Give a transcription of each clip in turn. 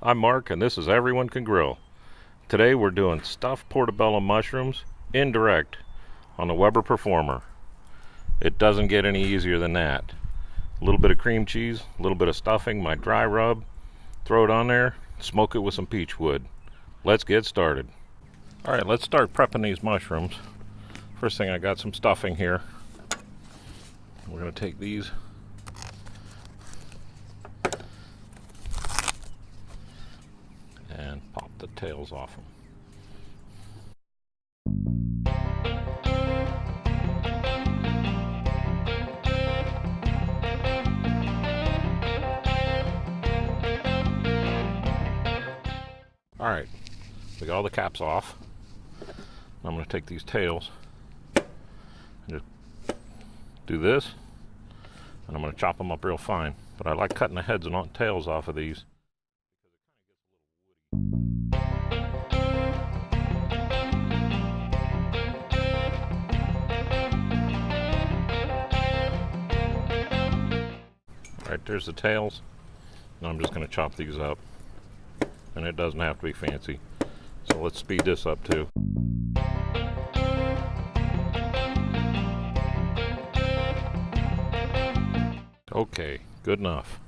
I'm Mark, and this is Everyone Can Grill. Today we're doing stuffed portabella mushrooms, indirect, on the Weber Performer. It doesn't get any easier than that. A little bit of cream cheese, a little bit of stuffing, my dry rub, throw it on there, smoke it with some peach wood. Let's get started. Alright, let's start prepping these mushrooms. First thing, I got some stuffing here. We're going to take these and pop the tails off them. Alright, we got all the caps off. I'm going to take these tails and just do this, and I'm going to chop them up real fine. But I like cutting the heads and not tails off of these. Alright, there's the tails. Now I'm just going to chop these up. And it doesn't have to be fancy. So let's speed this up too. Okay, good enough.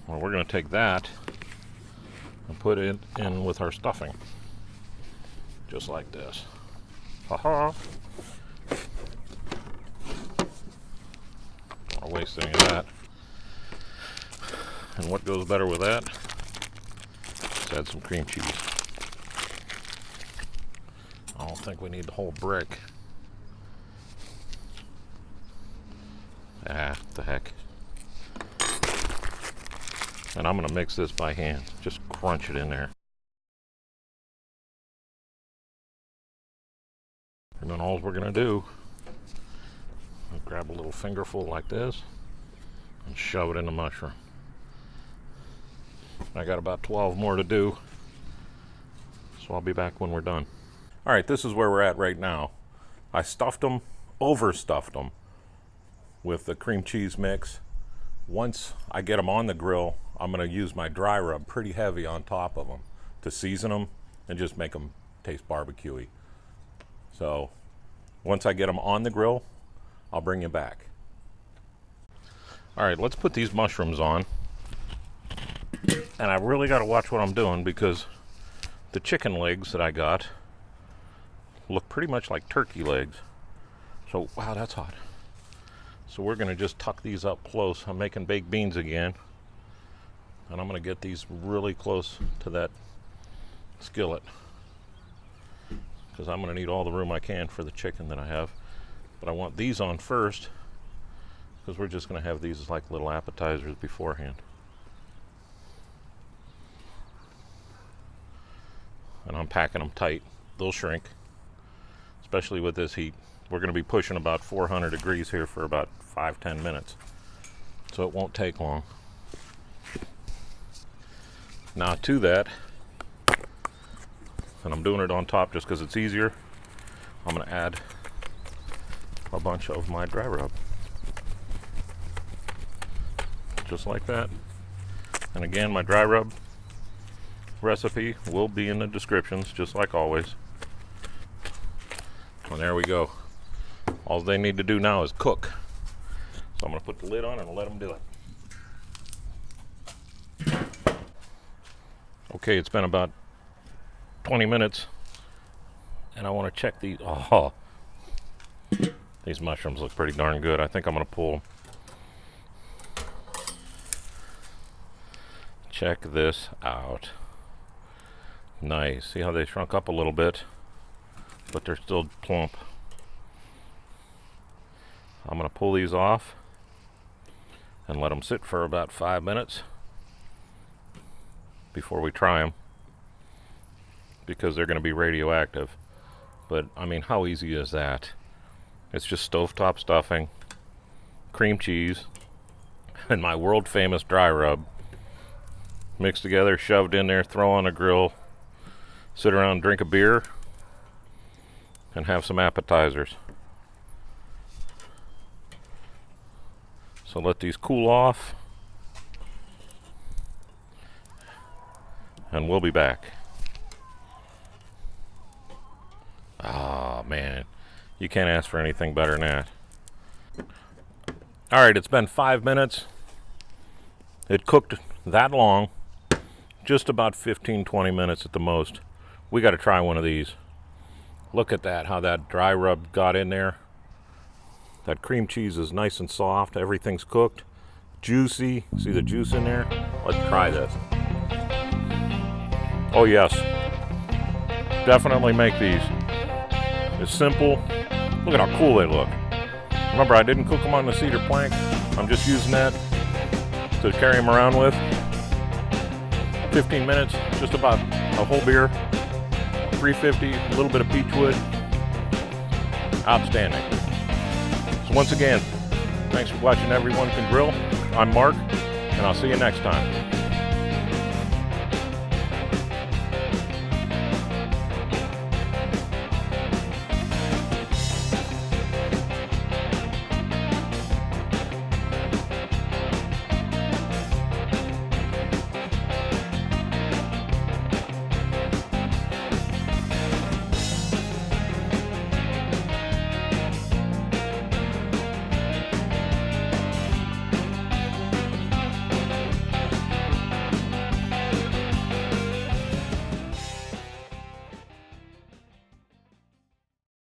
Well, we're going to take that and put it in with our stuffing. Just like this. Ha-ha! Don't waste any of that. And what goes better with that? Let's add some cream cheese. I don't think we need the whole brick. Ah, the heck. And I'm going to mix this by hand. Just crunch it in there. And then all we're going to do is grab a little fingerful like this and shove it in the mushroom. I got about 12 more to do, so I'll be back when we're done. Alright, this is where we're at right now. I stuffed them, overstuffed them with the cream cheese mix. Once I get them on the grill, I'm going to use my dry rub pretty heavy on top of them to season them and just make them taste barbecuey. So once I get them on the grill, I'll bring you back. Alright, let's put these mushrooms on. And I really got to watch what I'm doing because the chicken legs that I got look pretty much like turkey legs. So, wow, that's hot. So we're going to just tuck these up close. I'm making baked beans again. And I'm going to get these really close to that skillet. Because I'm going to need all the room I can for the chicken that I have. But I want these on first because we're just going to have these as like little appetizers beforehand. And I'm packing them tight. They'll shrink, especially with this heat. We're going to be pushing about 400 degrees here for about 5-10 minutes, so it won't take long. Now to that, and I'm doing it on top just because it's easier, I'm going to add a bunch of my dry rub, just like that. And again, my dry rub recipe will be in the descriptions, just like always. And there we go. All they need to do now is cook. So I'm going to put the lid on and let them do it. Okay, it's been about 20 minutes and I want to check these. Oh, these mushrooms look pretty darn good. I think I'm going to pull them. Check this out. Nice. See how they shrunk up a little bit, but they're still plump. I'm going to pull these off and let them sit for about 5 minutes before we try them, because they're going to be radioactive. But I mean, how easy is that? It's just stovetop stuffing, cream cheese, and my world famous dry rub mixed together, shoved in there, throw on a grill, sit around, drink a beer, and have some appetizers. So let these cool off, and we'll be back. Oh man, you can't ask for anything better than that. Alright, it's been 5 minutes. It cooked that long, just about 15-20 minutes at the most. We got to try one of these. Look at that, how that dry rub got in there. That cream cheese is nice and soft. Everything's cooked, juicy. See the juice in there? Let's try this. Oh yes, definitely make these. It's simple. Look at how cool they look. Remember, I didn't cook them on the cedar plank. I'm just using that to carry them around with. 15 minutes, just about a whole beer. 350, a little bit of peach wood. Outstanding. So once again, thanks for watching Everyone Can Grill. I'm Mark, and I'll see you next time.